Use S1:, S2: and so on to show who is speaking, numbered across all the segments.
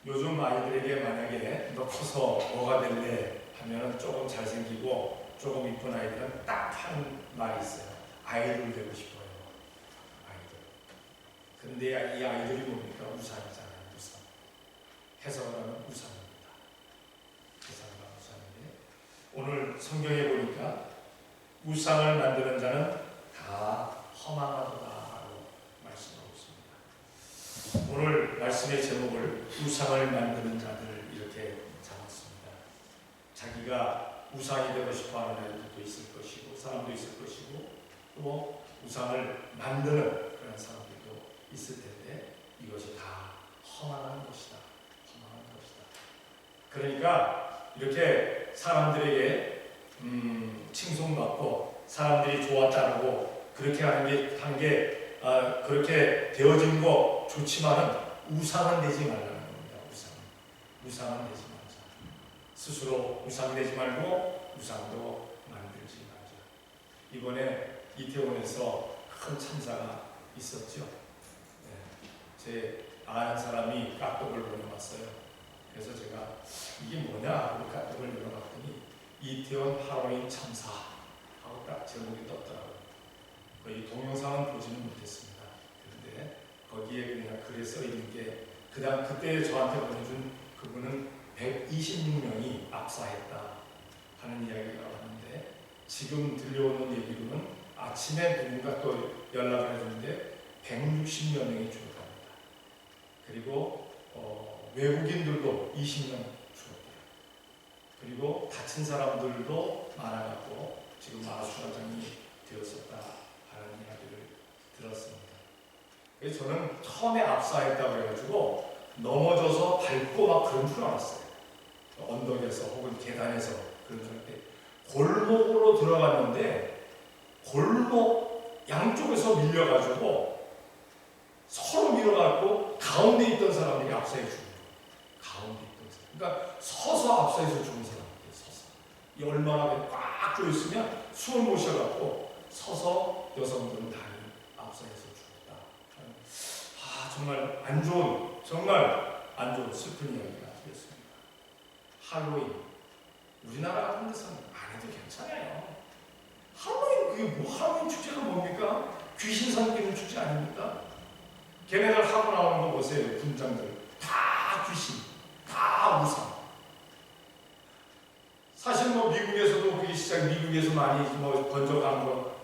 S1: 요즘 아이들에게 만약에 너 커서 뭐가 될래 하면은 조금 잘생기고 조금 이쁜 아이들은 딱 하는 말이 있어요. 아이돌 되고 싶어요. 아이돌. 근데 이 아이돌이 뭡니까? 우상이잖아요. 우상. 해석을 하면 우상입니다. 해석을 하면 우상인데 오늘 성경에 보니까 우상을 만드는 자는 다 허망하도다라고 말씀하고 있습니다. 오늘 말씀의 제목을 우상을 만드는 자들 이렇게 잡았습니다. 자기가 우상이 되고 싶어하는 아이들도 있을 것이고 사람도 있을 것이고 또 우상을 만드는 그런 사람들도 있을 텐데 이것이 다 허망한 것이다. 허망한 것이다. 그러니까 이렇게 사람들에게 칭송받고 사람들이 좋았다고 그렇게 하는 게 그렇게 되어진 거 좋지만은 우상은 되지 말라는 겁니다. 우상은 되지 말자. 스스로 우상 되지 말고 우상도 만들지 말자. 이번에 이태원에서 큰 참사가 있었죠. 네. 제 아는 사람이 카톡을 보내왔어요. 그래서 제가 이게 뭐냐 하고 카톡을 열어봤더니 이태원 하로윈 참사 하고 딱 제목이 떴더라고요. 이 동영상은 보지는 못했습니다. 그런데 거기에 그냥 글에 써 있는 게 그때 저한테 보내준 그분은 126명이 압사했다 하는 이야기가 왔는데 지금 들려오는 얘기로는 아침에 누군가 또 연락을 해주는데 160여 명이 죽었답니다. 그리고 외국인들도 20명 죽었대요. 그리고 다친 사람들도 많아갖고 지금 마수사장이 되었었다 하는 이야기를 들었습니다. 그래서 저는 처음에 압사했다고 해가지고 넘어져서 밟고 막 그런 줄 알았어요. 언덕에서 혹은 계단에서 그런 줄 알았는데 골목으로 들어갔는데 골목 양쪽에서 밀려가지고 서로 밀어갖고 가운데 있던 사람들이 압사해 죽은 거예요. 가운데 있던 사람. 그러니까 서서 압사해서 죽은 사람들이 서서. 이 얼마나 꽉 조였으면 숨을 못 쉬어갖고 서서 여성들은 다리 압사해서 죽었다. 정말 안 좋은 슬픈 이야기가 되었습니다. 할로윈 우리나라 같은 데서는 안 해도 괜찮아요. 할로윈 그게 뭐 할로윈 축제가 뭡니까? 귀신 섬기는 축제 아닙니까? 걔네들 하고 나오는 거 보세요. 분장들 다 귀신, 다 우상. 사실 뭐 미국에서도 그게 미국에서 많이 뭐 번져간 거,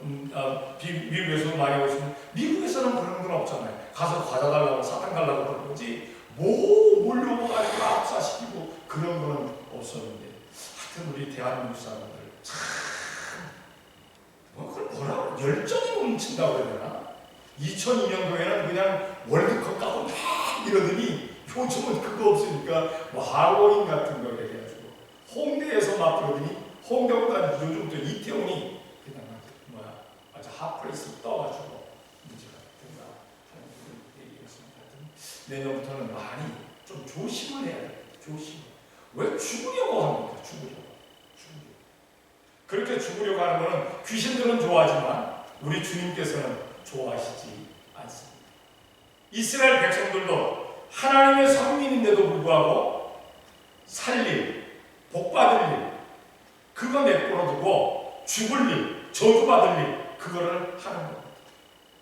S1: 미국에서도 많이 오시면 미국에서는 그런 건 없잖아요. 가서 과자 달라고 사탕 달라고 그런 거지. 뭐 몰려가지고 압사시키고 그런 거는 없었는데 하여튼 우리 대한민국 사람들 참 그걸 뭐라고 열정이 넘친다고 해야 되나? 2002년도에는 그냥 월드컵 가고 막 이러더니 요즘은 그거 없으니까 뭐 할로윈 같은 거 해가지고 홍대에서 막 그러더니 홍대보다 요즘 또 이태원이 그냥 아주 핫플레이스로 떠가지고 문제가 된다 하는 얘기였습니다. 내년부터는 많이 좀 조심을 해야 돼요. 조심. 왜 죽으려고 합니까? 죽으려고. 그렇게 죽으려고 하는 것은 귀신들은 좋아하지만 우리 주님께서는 좋아하시지 않습니다. 이스라엘 백성들도 하나님의 성민인데도 불구하고 살릴, 복받을 일, 그거 내버려두고 죽을 일, 저주받을 일, 그거를 하는 겁니다.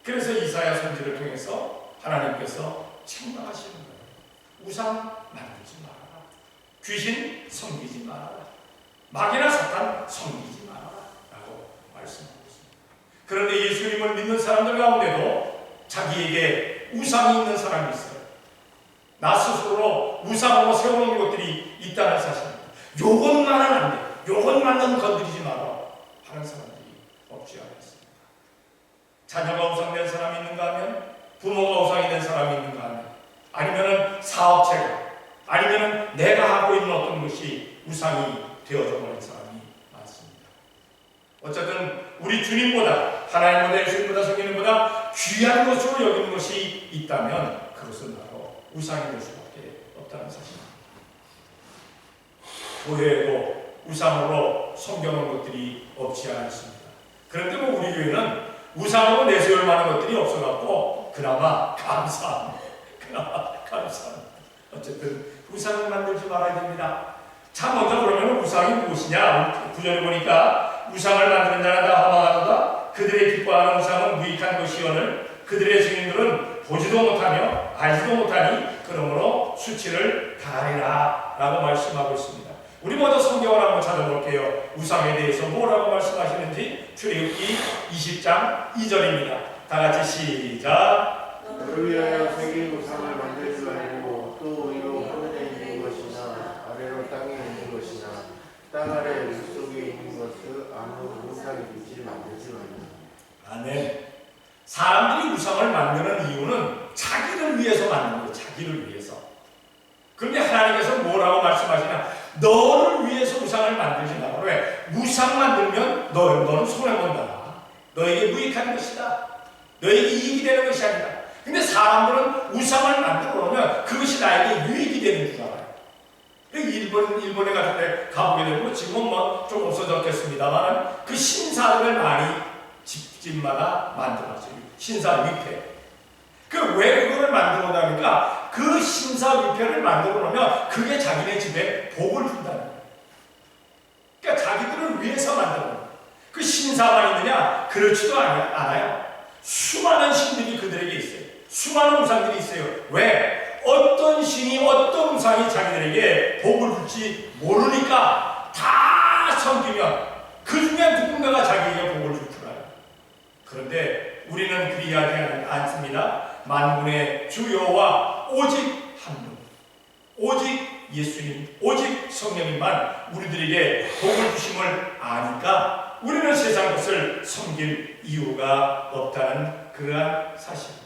S1: 그래서 이사야 선지를 통해서 하나님께서 책망하시는 거예요. 우상 만들지 말아라. 귀신 섬기지 말아라. 마귀나 사탄 섬기지 말아라 라고 말씀하고 있습니다. 그런데 예수님을 믿는 사람들 가운데도 자기에게 우상이 있는 사람이 있어요. 나 스스로 우상으로 세워놓은 것들이 있다는 사실입니다. 요것만은 안 돼. 요것만은 건드리지 마라 하는 사람들이 없지 않았습니다. 자녀가 우상된 사람이 있는가 하면 부모가 우상이 된 사람이 있는가 하면 아니면은 사업체가 아니면은 내가 하고 있는 어떤 것이 우상이 되어져 버린 사람이 많습니다. 어쨌든 우리 주님보다 하나님보다 예수님보다 성령님보다 귀한 것으로 여기는 것이 있다면 그것은 바로 우상이 될 수밖에 없다는 사실입니다. 교회에도 우상으로 섬겨놓은 것들이 없지 않습니다. 그런데 뭐 우리 교회는 우상으로 내세울 만한 것들이 없어갖고 그나마 감사합니다. 어쨌든 우상을 만들지 말아야 됩니다. 자, 먼저 그러면 우상이 무엇이냐? 구절을 보니까 우상을 만드는 자는 다 허망하도다. 그들의 기뻐하는 우상은 무익한 것이오늘 그들의 증인들은 보지도 못하며 알지도 못하니 그러므로 수치를 당하리라 라고 말씀하고 있습니다. 우리 먼저 성경을 한번 찾아볼게요. 우상에 대해서 뭐라고 말씀하시는지 출애굽기 20장 2절입니다. 다 같이 시작.
S2: 너를 위하여 새긴 우상을 만들지 말고 또 위로 하늘에 있는 것이나 아래로 땅에 있는 것이나 땅 아래 물속에 있는 것을 아무 우상의 빛을 만들지 말라.
S1: 아멘. 사람들이 우상을 만드는 이유는 자기를 위해서 만드는 거예요. 자기를 위해서. 그런데 하나님께서 뭐라고 말씀하시냐? 너를 위해서 우상을 만들지 말고. 왜? 우상 만들면 너는 손해본다. 너에게 무익한 것이다. 너에게 이익이 되는 것이 아니다. 근데 사람들은 우상을 만들어 놓으면 그것이 나에게 유익이 되는 줄 알아요. 일본에 같은 데 가보게 되고 지금은 뭐 좀 없어졌겠습니다만 그 신사를 많이 집마다 만들어놨어요. 신사 위패. 왜 그거를 만들어 놓으니까 그 신사 위패를 만들어 놓으면 그게 자기네 집에 복을 준다는 거예요. 그러니까 자기들을 위해서 만들어 놓은 그 신사만 있느냐? 그렇지도 않아요. 수많은 신들이 그들에게 있어요. 수많은 우상들이 있어요. 왜? 어떤 신이 어떤 우상이 자기들에게 복을 줄지 모르니까 다 섬기면 그 중에 누군가가 자기에게 복을 줄 줄 알아요. 그런데 우리는 그리하지 않습니다. 만군의 주 여호와 오직 한 분, 오직 예수님, 오직 성령님만 우리들에게 복을 주심을 아니까 우리는 세상 것을 섬길 이유가 없다는 그러한 사실입니다.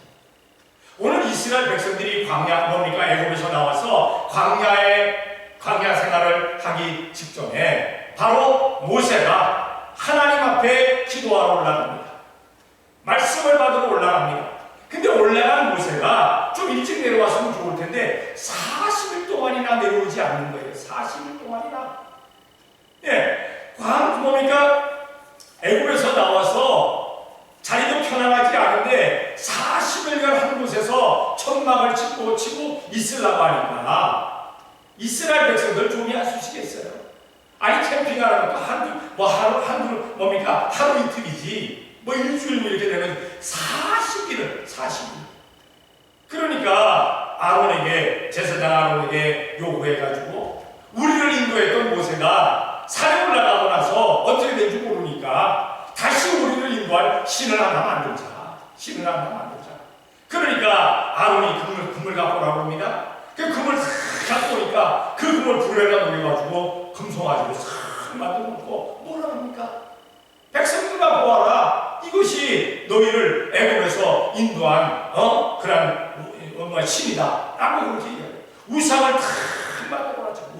S1: 오늘 이스라엘 백성들이 뭡니까? 애굽에서 나와서 광야 생활을 하기 직전에 바로 모세가 하나님 앞에 기도하러 올라갑니다. 말씀을 받으러 올라갑니다. 근데 올라간 모세가 좀 일찍 내려왔으면 좋을 텐데 40일 동안이나 내려오지 않는 거예요. 40일 동안이나. 예, 뭡니까? 애굽에서 나와서 자리도 편안하지 않은데 40일간 한 곳에서 천막을 치고 있으려고 하니까 이스라엘 백성들 좀 야수시겠어요. 아니 캠핑하는 것도 하루 이틀이지 일주일 이렇게 되면 40일. 그러니까 제사장 아론에게 요구해가지고 우리를 인도했던 모세가 산에 올라가고 나서 어떻게 된지 모르니까 다시 우리를 인도할 신을 하나 만들자. 그러니까 아론이 금을 갖고 오라고 합니다. 그 금을 갖고 오니까 그 금을 불에다 녹여가지고 금송아지로 싹 만들어 놓고 뭐라 합니까? 백성들아 보아라. 이것이 너희를 애굽에서 인도한 그런 신이다. 라고 그렇게 얘기해요. 우상을 다 만들어 놨죠.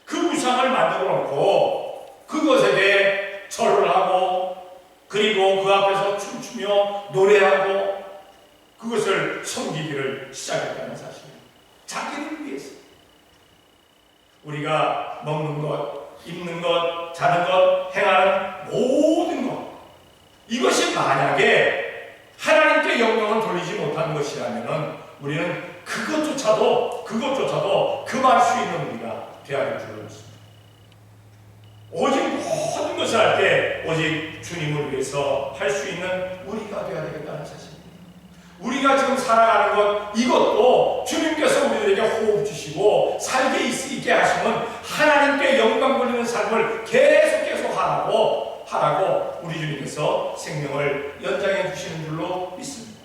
S1: 그 우상을 만들어 놓고 그것에 대해 절을 하고 그리고 그 앞에서 춤추며 노래하고 그것을 섬기기를 시작했다는 사실입니다. 자기를 위해서. 우리가 먹는 것, 입는 것, 자는 것, 행하는 모든 것 이것이 만약에 하나님께 영광을 돌리지 못한 것이라면 우리는 그것조차도 금할 수 있는 우리가 되어야 될 줄로 믿습니다. 오직 모든 것을 할 때 오직 주님을 위해서 할 수 있는 우리가 되어야 되겠다는 사실입니다. 우리가 지금 살아가는 것 이것도 주님께서 우리들에게 호흡 주시고 살게 있게 하시면 하나님께 영광 돌리는 삶을 계속 하라고 우리 주님께서 생명을 연장해 주시는 줄로 믿습니다.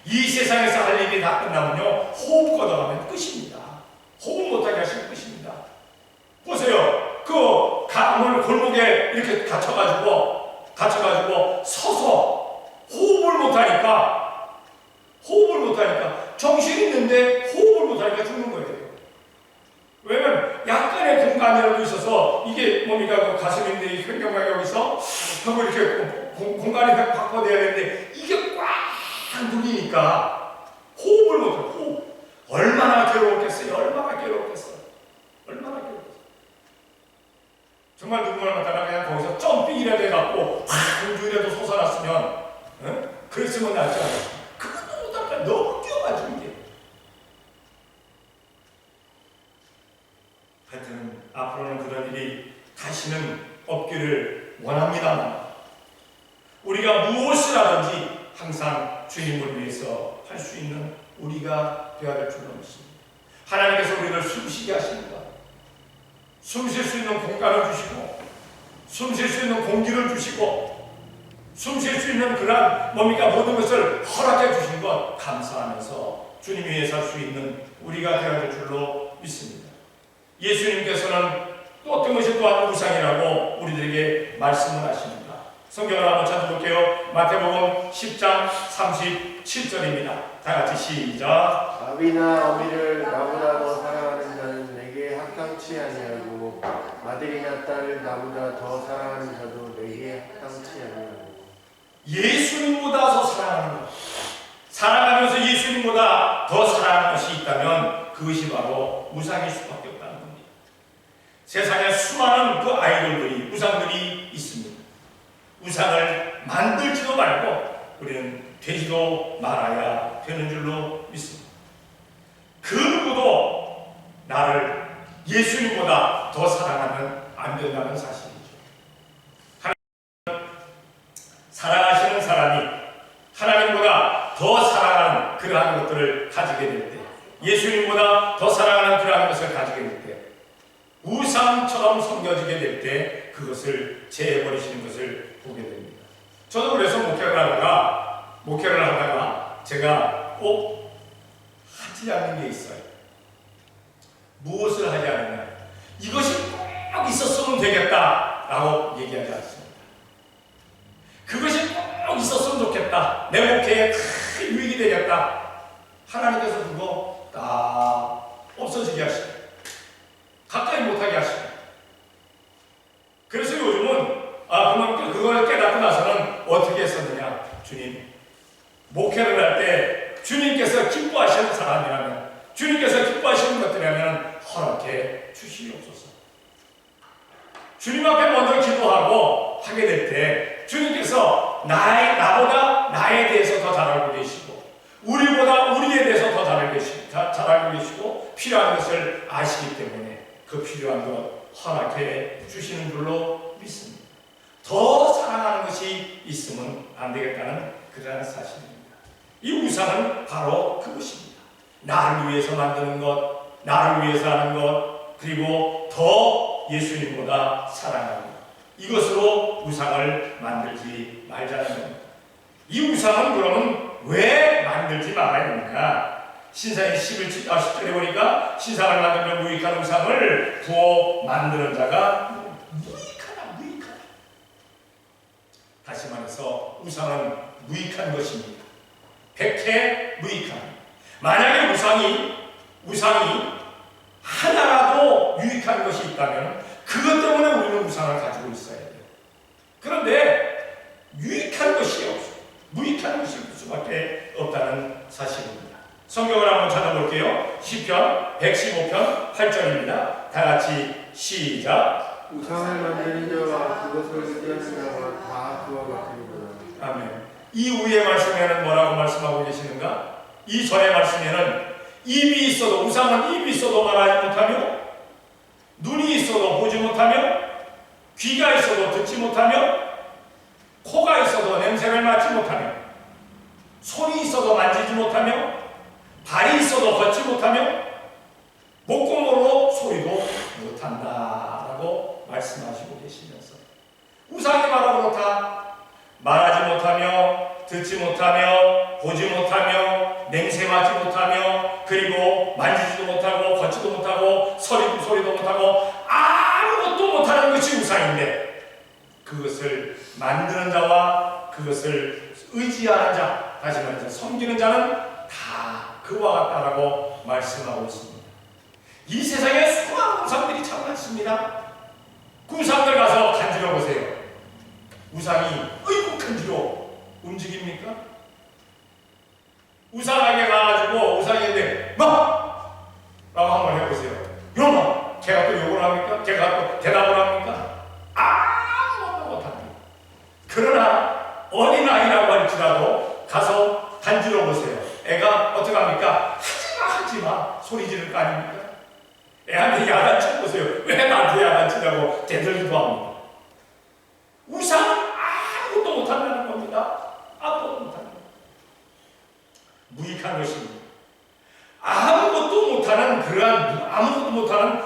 S1: 이 세상에서 할 일이 다 끝나면요 호흡 걷어가면 끝입니다. 호흡 못하게 하시면 끝입니다. 보세요. 오늘 골목에 이렇게 갇혀가지고 서서 호흡을 못하니까 정신이 있는데 호흡을 못하니까 죽는 거예요. 왜냐면 약간의 공간이라도 있어서 이게 뭡니까? 가슴인데 횡격막이 여기서 하고 이렇게 공간이 바꿔내야 되는데 이게 꽉 눌리니까 호흡을 못해요. 호흡. 얼마나 괴로웠겠어요. 정말 누구나 마땅하 그냥 거기서 점핑이라도 해갖고 공중이라도 솟아났으면 그랬으면 낫지 않아요. 그것도 못할까 너무 뛰어가지고 이게 하여튼 앞으로는 그런 일이 다시는 없기를 원합니다만 우리가 무엇을 하든지 항상 주님을 위해서 할 수 있는 우리가 되어야 될 줄로 믿습니다. 하나님께서 우리를 숨쉬게 하십니다. 숨 쉴 수 있는 공간을 주시고 숨 쉴 수 있는 공기를 주시고 숨 쉴 수 있는 그러한 모든 것을 허락해 주신 것 감사하면서 주님 위해서 할 수 있는 우리가 되어야 될 줄로 믿습니다. 예수님께서는 또 어떤 것이 또한 우상이라고 우리들에게 말씀을 하십니다. 성경을 한번 찾아볼게요. 마태복음 10장 37절입니다. 다 같이 시작.
S2: 아비나 어미를 나보다 더 사랑하는 자는 내게 합당치 아니하고 아들이나 딸을 나보다 더 사랑하는 자도 내게 합당치 아니하고.
S1: 예수님보다 더 사랑하는 것, 사랑하면서 예수님보다 더 사랑하는 것이 있다면 그것이 바로 우상일 수밖에 없다는 겁니다. 세상에 수많은 그 아이돌들이 우상들이 있습니다. 우상을 만들지도 말고 우리는 되지도 말아야 되는 줄로 믿습니다. 그 누구도 나를 예수님보다 더 사랑하면 안 된다는 사실이죠. 하나님은 사랑하시는 사람이 하나님보다 더 사랑하는 그러한 것들을 가지게 될 때, 예수님보다 더 사랑하는 그러한 것을 가지게 될 때, 우상처럼 섬겨지게 될 때 그것을 제해버리시는 것을 보게 됩니다. 저도 그래서 목회를 하다가 제가 꼭 하지 않는 게 있어요. 무엇을 하지 않느냐? 이것이 꼭 있었으면 되겠다라고 얘기하지 않습니다. 그것이 꼭 있었으면 좋겠다. 내 목회에 큰 유익이 되겠다. 하나님께서 그거 다 없어지게 하시고 가까이 못하게 하시고. 그래서 요즘은 그걸 깨닫고 나서는 어떻게 했었느냐? 주님, 목회를 할 때 주님께서 기뻐하시는 사람이라면, 주님께서 기뻐하시는 것들이라면 허락해 주시옵소서. 주님 앞에 먼저 기도하고 하게 될 때 주님께서 나보다 나에 대해서 더 잘 알고 계시고 우리보다 우리에 대해서 더 잘 알고 계시고 필요한 것을 아시기 때문에 그 필요한 것 허락해 주시는 줄로 믿습니다. 더 사랑하는 것이 있으면 안 되겠다는 그러한 사실입니다. 이 우상은 바로 그것입니다. 나를 위해서 만드는 것, 나를 위해서 하는 것, 그리고 더 예수님보다 사랑하는 것. 이것으로 우상을 만들지 말자는 겁니다. 이 우상은 그러면 왜 만들지 말아야 됩니까? 신상의 10절에 보니까 신상을 만들면 무익한 우상을 구워 만드는 자가 무익하다. 다시 말해서 우상은 무익한 것입니다. 백해 무익한. 만약에 우상이 하나라도 유익한 것이 있다면 그것 때문에 우리는 우상을 가지고 있어야 돼요. 그런데 유익한 것이 없어요. 무익한 것이 있을 수밖에 없다는 사실입니다. 성경을 한번 찾아볼게요. 시편 115편 8절입니다. 다 같이 시작.
S2: 우상을 만드는 자와 그것을 의지하는 자가 다 그와 같으리로다.
S1: 아멘. 이 위의 말씀에는 뭐라고 말씀하고 계시는가? 이 전의 말씀에는 입이 있어도, 우상은 입이 있어도 말하지 못하며, 눈이 있어도 보지 못하며, 귀가 있어도 듣지 못하며, 코가 있어도 냄새를 맡지 못하며, 손이 있어도 만지지 못하며, 발이 있어도 걷지 못하며, 목구멍으로 소리도 못한다라고 말씀하시고 계시면서 우상이 바로 그렇다. 말하지 못하며, 듣지 못하며, 보지 못하며, 냄새 맡지 못하며, 그리고 만지지도 못하고, 걷지도 못하고, 소리도 못하고, 아무것도 못하는 것이 우상인데, 그것을 만드는 자와 그것을 의지하는 자, 다시 말해서 섬기는 자는 다 그와 같다라고 말씀하고 있습니다. 이 세상에 수많은 우상들이 참 많습니다. 그 우상들 가서 간지러 보세요. 우상이 어이구 간지러 움직입니까? 우상에게 가가지고 우상에게 막! 라고 한번 해보세요. 이놈아! 걔가 또 욕을 합니까? 걔가 또 대답을 합니까? 아무것도 못합니다. 그러나 어린아이라고 할지라도 가서 간지러 보세요. 애가 어떻게 합니까? 하지마 소리 지를 거 아닙니까? 애한테 야단치 보세요. 왜 나한테 야단치냐고 대들기도 합니다. 우상은 아무것도 못한다는 겁니다. 아무것도 못한다. 무익한 것입니다. 아무것도 못하는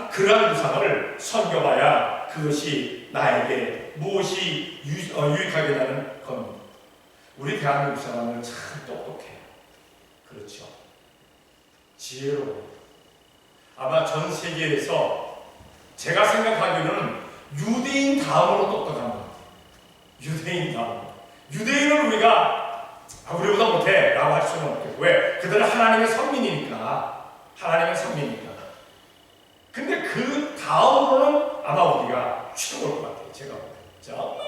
S1: 그러한 우상을 섬겨봐야 그것이 나에게 무엇이 유익하게 나는 겁니다. 우리 대한민국 사람은 참 똑똑해요. 그렇죠. 지혜로워요. 아마 전 세계에서 제가 생각하기로는 유대인 다음으로 똑똑한 것 같아요. 유대인 다음. 유대인은 우리보다 못해 라고 할 수는 없겠고, 왜? 그들은 하나님의 선민이니까. 근데 그 다음으로는 아마 우리가 최고일 것 같아요. 제가 볼 때.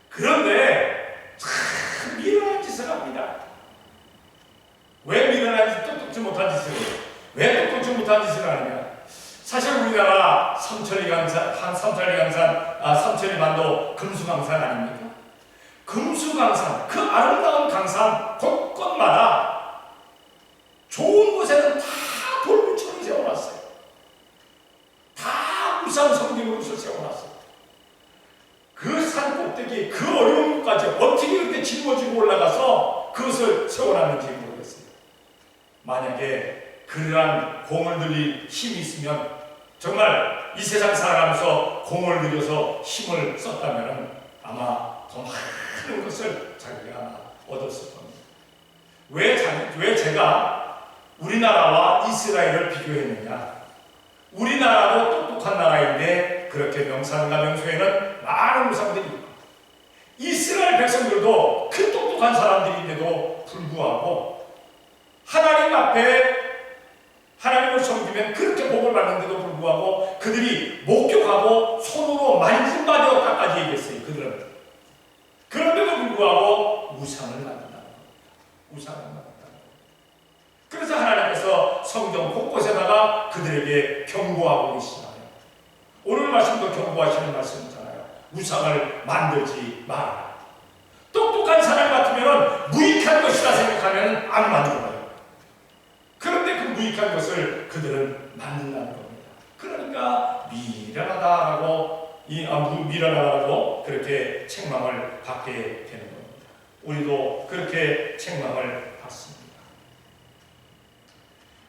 S1: 그런데 참 미련한 짓을 합니다. 왜 미련한 짓, 똑똑지 못한 짓을 해요? 왜 똑똑지 못한 짓을 하느냐? 사실 우리나라 삼천리강산, 금수강산 아닙니까? 금수강산, 그 아름다운 강산 곳곳마다 좋은 곳에는 다 돌무처럼 세워놨어요. 다 우상 성경으로서 세워놨어요. 그 산 꼭대기, 그 어려운 곳까지 어떻게 그렇게 짊어지고 올라가서 그것을 세워놨는지 모르겠어요. 만약에 그러한 공을 들일 힘이 있으면, 정말 이 세상 살아가면서 공을 들여서 힘을 썼다면 아마 더 많은 것을 자기가 얻었을 겁니다. 왜 제가 우리나라와 이스라엘을 비교했느냐? 우리나라도 똑똑한 나라인데 그렇게 명산과 명소에는 많은 우상들이 있고, 이스라엘 백성들도 그 똑똑한 사람들인데도 불구하고 하나님 앞에 하나님을 섬기면 그렇게 복을 받는데도 불구하고 그들이 목격하고 손으로 만진바되었다까지 얘기했어요. 그들은. 그런데도 불구하고 우상을 만든다는 겁니다. 그래서 하나님께서 성경 곳곳에다가 그들에게 경고하고 계시잖아요. 오늘 말씀도 경고하시는 말씀이잖아요. 우상을 만들지 마라. 똑똑한 사람 같으면 무익한 것이다 생각하면 안 만들어요. 그런데 그 무익한 것을 그들은 만든다는 겁니다. 그러니까 미련하다고 그렇게 책망을 받게 되는 겁니다. 우리도 그렇게 책망을 받습니다.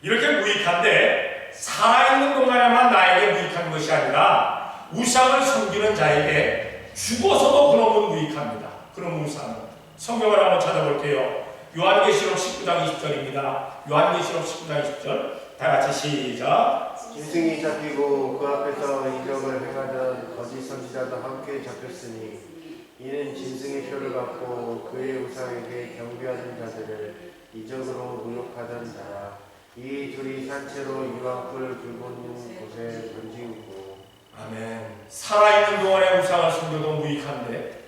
S1: 이렇게 무익한데 살아있는 동안에만 나에게 무익한 것이 아니라 우상을 섬기는 자에게 죽어서도 그놈은 무익합니다. 그럼 우상은 성경을 한번 찾아볼게요. 요한계시록 19장 20절입니다. 요한계시록 19장 20절 다 같이 시작.
S2: 짐승이 잡히고 그 앞에서 이적을 행하던 거짓 선지자도 함께 잡혔으니 이는 짐승의 표를 받고 그의 우상에게 경배하는 자들을 이적으로 모욕하던 자라. 이 둘이 산채로 유황불 붉은 곳에 던지고.
S1: 아멘. 살아있는 동안에 우상을 섬겨도 무익한데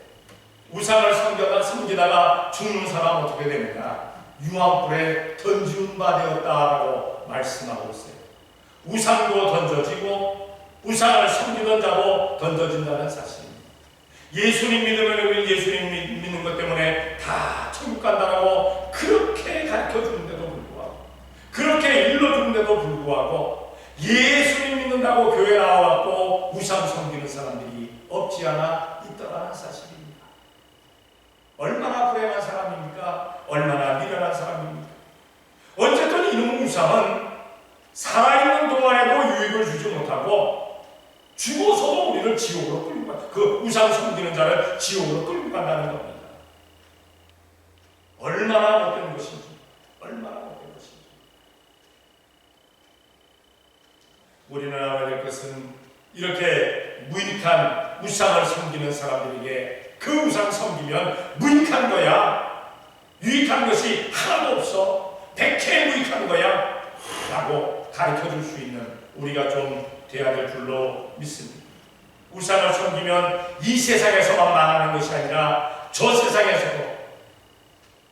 S1: 우상을 섬기다가 죽는 사람은 어떻게 됩니까? 유황불에 던지운 바 되었다라고 말씀하고 있어요. 우상도 던져지고 우상을 섬기던 자도 던져진다는 사실입니다. 예수님 믿으면 예수님 믿는 것 때문에 다 천국 간다라고 그렇게 가르쳐주는데도 불구하고, 그렇게 일러주는데도 불구하고 예수님 믿는다고 교회 나와갖고 우상 섬기는 사람들이 없지 않아 있더라는 사실입니다. 얼마나 불행한 사람입니까? 얼마나 미련한 사람입니까? 어쨌든 이놈 우상은 살아있는 동안에도 유익을 주지 못하고 죽어서도 우리를 지옥으로 끌고 간다. 그 우상 섬기는 자를 지옥으로 끌고 간다는 겁니다. 얼마나 못된 것인지, 우리는 알아야 될 것은 이렇게 무익한 우상을 섬기는 사람들에게 그 우상 섬기면 무익한 거야, 유익한 것이 하나도 없어, 백해 무익한 거야 라고 가르쳐줄 수 있는 우리가 좀 돼야 될 줄로 믿습니다. 우상을 섬기면 이 세상에서만 망하는 것이 아니라 저 세상에서도,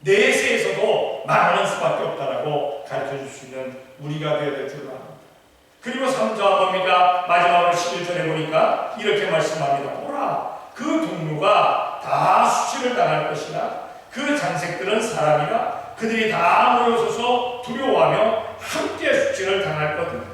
S1: 내세에서도 망하는 수밖에 없다라고 가르쳐줄 수 있는 우리가 되어야 될 줄로 압니다. 그리고 3절 봅니다. 마지막으로 11절에 보니까 이렇게 말씀합니다. 보라, 그 동료가 다 수치를 당할 것이라. 그 장색들은 사람이라. 그들이 다 모여서서 두려워하며 함께 수치를 당할 것이다.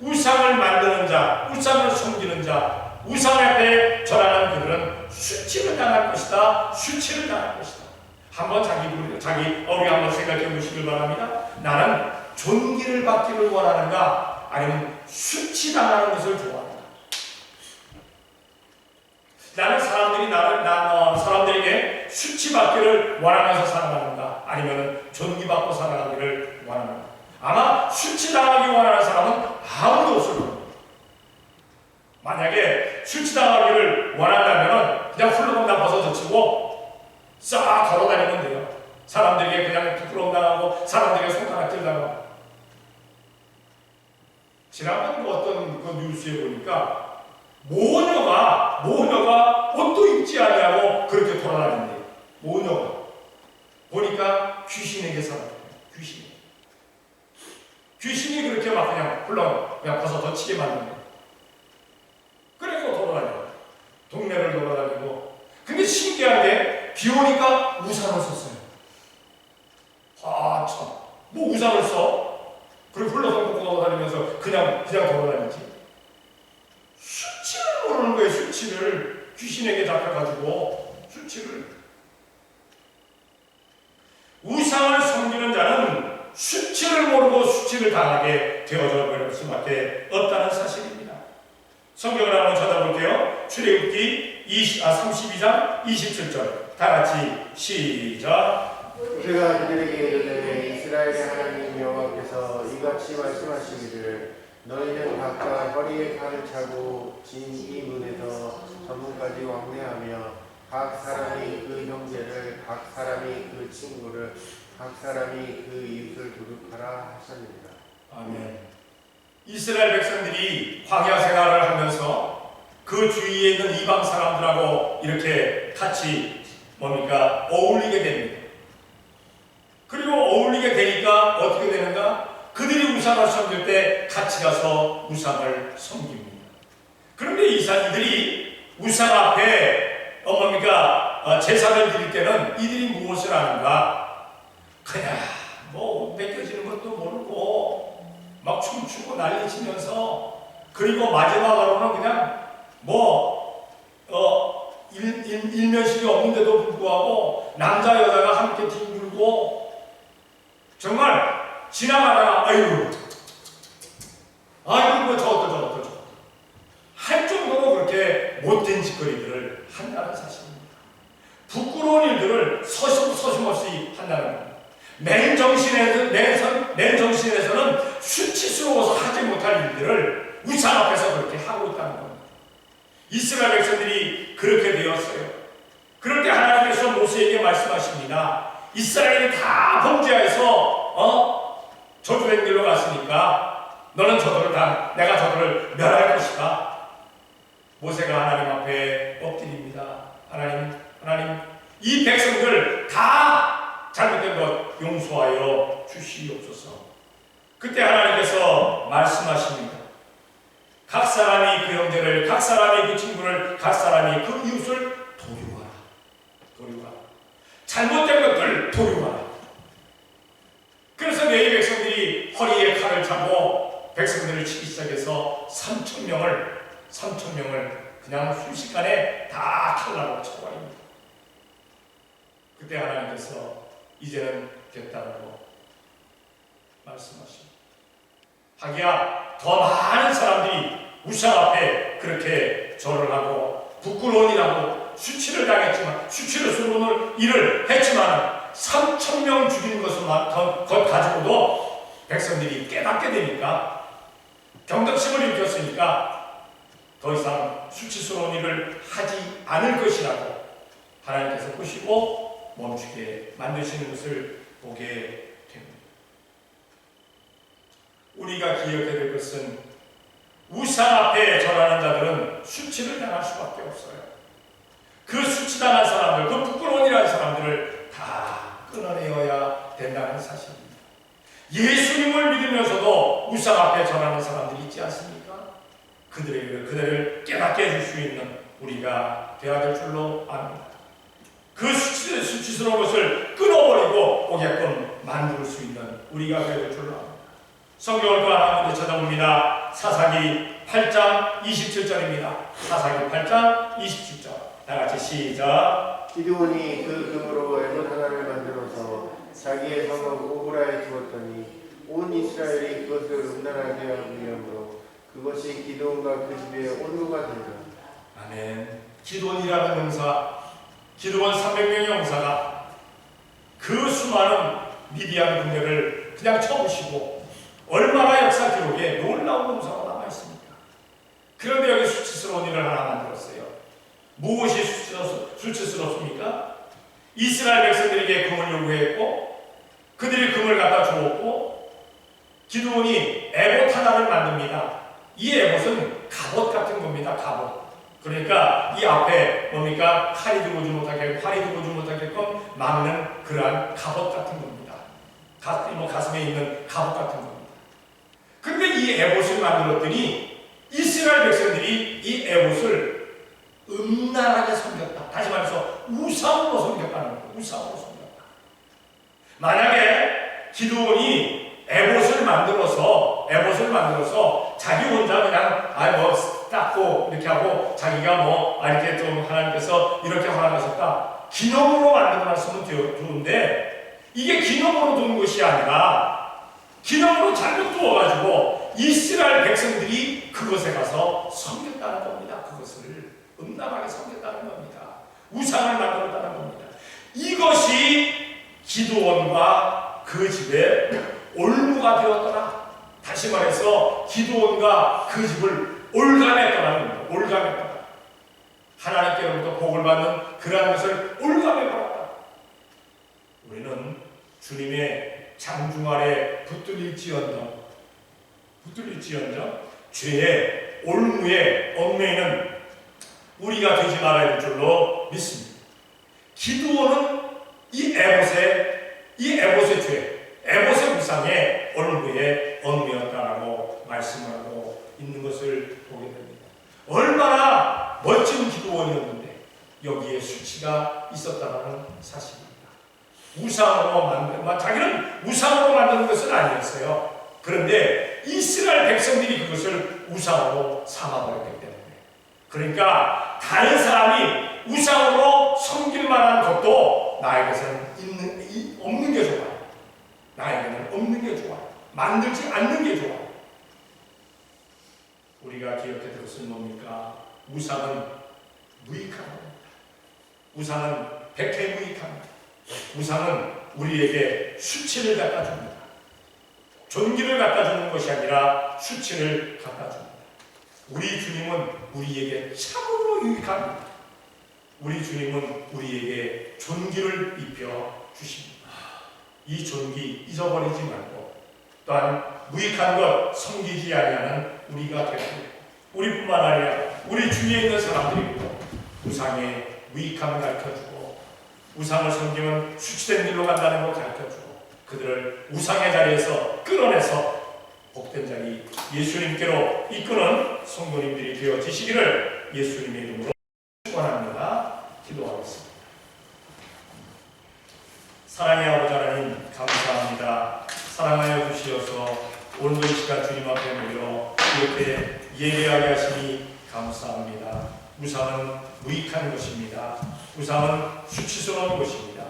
S1: 우상을 만드는 자, 우상을 섬기는 자, 우상 앞에 절하는 그들은 수치를 당할 것이다. 수치를 당할 것이다. 한번 우리가 한번 생각해 보시길 바랍니다. 나는 존귀를 받기를 원하는가? 아니면 수치당하는 것을 좋아하는가? 나는 사람들에게 수치받기를 원하면서 살아가는가? 아니면 존귀받고 살아가기를 원하는가? 아마 수치당하기 원하는 사람은 아무도 없을 겁니다. 만약에 수치당하기를 원한다면 그냥 훌러덩 벗어젖히고 싹 걸어다니면 돼요. 사람들에게 그냥 부끄러움 당하고 사람들에게 손가락질 당하고. 지난번 어떤 그 뉴스에 보니까 모녀가 옷도 입지 아니하고 그렇게 돌아다닌대요. 모녀가 보니까 귀신에게 살아요. 귀신이 그렇게 막 그냥 그냥 벗어젖히게 만든 거예요. 그래서 돌아다녀요. 동네를 돌아다니고. 근데 신기한 게 비 오니까 우산을 썼어요. 아 참, 뭐 우산을 써? 그리고 훌러덩 돌아다니면서 그냥 돌아다니지. 수치를 모르는 거예요. 수치를. 귀신에게 잡혀가지고 수치를. 우상을 섬기는 자는 수치를 모르고 수치를 당하게 되어져 버릴 수밖에 없다는 사실입니다. 성경을 한번 찾아볼게요. 출애굽기 32장 27절. 다 같이 시작.
S2: 우리가 그들에게 이르되 이스라엘의 하나님 여호와께서 이같이 말씀하시기를 너희는 각각 허리에 칼을 차고 진 이 문에서 저문까지 왕래하며 각 사람이 그 형제를 각 사람이 그 친구를 각 사람이 그 이웃을 도둑하라 하셨느니라.
S1: 아멘. 이스라엘 백성들이 광야 생활을 하면서 그 주위에 있는 이방 사람들하고 이렇게 같이 어울리게 됩니다. 그리고 어울리게 되니까 어떻게 되는가? 그들이 우상을 섬길 때 같이 가서 우상을 섬깁니다. 그런데 이들이 우상 앞에 제사를 드릴 때는 이들이 무엇을 하는가? 그냥 맡겨지는 것도 모르고 막 춤추고 난리치면서, 그리고 마지막으로는 그냥 일면식이 없는데도 불구하고 남자 여자가 함께 뒹굴고 정말 지나가다가 저것도 할 정도로 그렇게 못된 짓거리들을 한다는 사실입니다. 부끄러운 일들을 서슴없이 한다는 겁니다. 맨 정신에서는 수치스러워서 하지 못할 일들을 우상 앞에서 그렇게 하고 있다는 겁니다. 이스라엘 백성들이 그렇게 되었어요. 그럴 때 하나님께서 모세에게 말씀하십니다. 이스라엘이 다 범죄해서 저주된 길로 갔으니까 너는 내가 저들을 멸할 것이다. 모세가 하나님 앞에 엎드립니다. 하나님, 이 백성들 다 잘못된 것 용서하여 주시옵소서. 그때 하나님께서 말씀하십니다. 각 사람이 그 형제를, 각 사람이 그 친구를, 각 사람이 그 이웃을 도류하라. 잘못된 것들 도류하라. 그래서 내 백성들이 허리에 칼을 차고 백성들을 치기 시작해서 3,000명을 그냥 순식간에 다 칼날로 쳐버립니다. 그때 하나님께서 이제는 됐다고 말씀하십니다. 하기야 더 많은 사람들이 우상 앞에 그렇게 절을 하고 부끄러운 일하고 수치를 당했지만, 수치스러운 일을 했지만 3,000명 죽이는 것 가지고도 백성들이 깨닫게 되니까, 경각심을 일으켰으니까 더 이상 수치스러운 일을 하지 않을 것이라고 하나님께서 보시고 멈추게 만드시는 것을 보게 됩니다. 우리가 기억해야 될 것은 우상 앞에 절하는 자들은 수치를 당할 수밖에 없어요. 그 수치당한 사람들, 그 부끄러운 일한 사람들을 다 끊어내어야 된다는 사실입니다. 예수님을 믿으면서도 우상 앞에 절하는 사람들이 있지 않습니까? 그들을 깨닫게 해줄 수 있는 우리가 되어야 될 줄로 압니다. 그 수치스러운 것을 끊어버리고 오게끔 만들 수 있는 우리가 되어야 될 줄로 압니다. 성경을 또 하나 먼저 찾아봅니다. 사사기 8장 27절입니다. 사사기 8장 27절. 다 같이 시작.
S2: 기드온이 그 금으로 에봇 하나를 만들어서 자기의 성읍 오브라에 두었더니 온 이스라엘이 그것을 음란하게 하므로 그것이 기드온과 그 집의 온누가 되더라.
S1: 아멘. 기드온이라는 용사, 기드온 300명의 용사가 그 수많은 미디안 군대를 그냥 쳐부시고 얼마나 역사 기록에 놀라운 용사가 남아 있습니까? 그런데 여기 수치스러운 일을 하나 만들었어요. 무엇이 수치스럽습니까? 이스라엘 백성들에게 금을 요구했고 그들이 금을 갖다 주었고 기드온이 에봇 하나를 만듭니다. 이 에봇은 갑옷 같은 겁니다. 갑옷. 그러니까 이 앞에 뭡니까? 칼이 들어오지 못하게, 활이 들어오지 못하게끔 막는 그러한 갑옷 같은 겁니다. 가슴에 있는 갑옷 같은 겁니다. 근데 이 에봇을 만들었더니 이스라엘 백성들이 이 에봇을 음란하게 섬겼다. 다시 말해서 우상으로 섬겼다는 거예요. 우상으로 섬겼다. 만약에 기드온이 에봇을 만들어서 자기 혼자 그냥 닦고 이렇게 하고 자기가 이렇게 좀 하나님께서 이렇게 허락하셨다. 기념으로 만들어놨으면 좋은데 이게 기념으로 둔 것이 아니라 기념으로 잘못 두어가지고 이스라엘 백성들이 그것에 가서 섬겼다는 겁니다. 그것을 음란하게 섬겼다는 겁니다. 우상을 만들었다는 겁니다. 이것이 기드온과 그 집의 올무가 되었더라. 다시 말해서 기드온과 그 집을 올가맸더라는 겁니다. 올가맸더라. 하나님께로부터 복을 받는 그러한 것을 올가매버렸다. 우리는 주님의 장중 아래 붙들릴지언정 죄의 올무에 얽매이는 우리가 되지 말아야 할 줄로 믿습니다. 기드온은 이 에봇의 죄, 에봇의 우상의 올무에 얽매였다라고 말씀을 하고 있는 것을 보게 됩니다. 얼마나 멋진 기드온이었는데 여기에 수치가 있었다는 사실입니다. 자기는 우상으로 만드는 것은 아니었어요. 그런데 이스라엘 백성들이 그것을 우상으로 삼아버렸기 때문에, 그러니까 다른 사람이 우상으로 섬길 만한 것도 나에게서는 없는 게 좋아요. 나에게는 없는 게 좋아요. 만들지 않는 게 좋아요. 우리가 기억해 들 것은 뭡니까? 우상은 무익한 겁니다. 우상은 백해무익합니다. 우상은 우리에게 수치를 갖다 줍니다. 존귀를 갖다 주는 것이 아니라 수치를 갖다 줍니다. 우리 주님은 우리에게 참으로 유익합니다. 우리 주님은 우리에게 존귀를 입혀 주십니다. 이 존귀 잊어버리지 말고, 또한 무익한 것 섬기지 아니하는 우리가 되고, 우리뿐만 아니라 우리 주위에 있는 사람들에게도 우상의 무익함을 가르쳐주고, 우상을 섬기면 수치된 길로 간다는 걸 가르쳐주고, 그들을 우상의 자리에서 끌어내서 복된 자리 예수님께로 이끄는 성도님들이 되어지시기를 예수님의 이름으로 축원합니다. 기도하겠습니다. 사랑의 아버지 하나님, 감사합니다. 사랑하여 주시어서 오늘도 이 시간 주님 앞에 모여 이렇게 예배하게 하시니 감사합니다. 우상은 무익한 것입니다. 우상은 수치스러운 것입니다.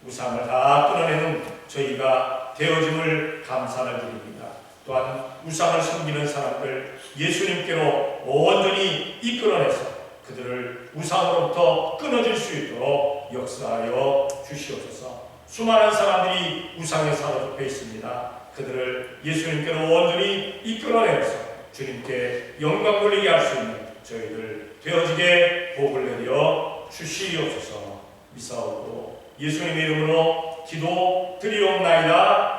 S1: 우상을 다 끊어내는 저희가 되어짐을 감사를 드립니다. 또한 우상을 섬기는 사람들 예수님께로 온전히 이끌어내서 그들을 우상으로부터 끊어질 수 있도록 역사하여 주시옵소서. 수많은 사람들이 우상에 사로잡혀 있습니다. 그들을 예수님께로 온전히 이끌어내서 주님께 영광 돌리게 할 수 있는 저희들 되어지게 복을 내려 주시옵소서. 미사오고 예수님의 이름으로 기도 드리옵나이다.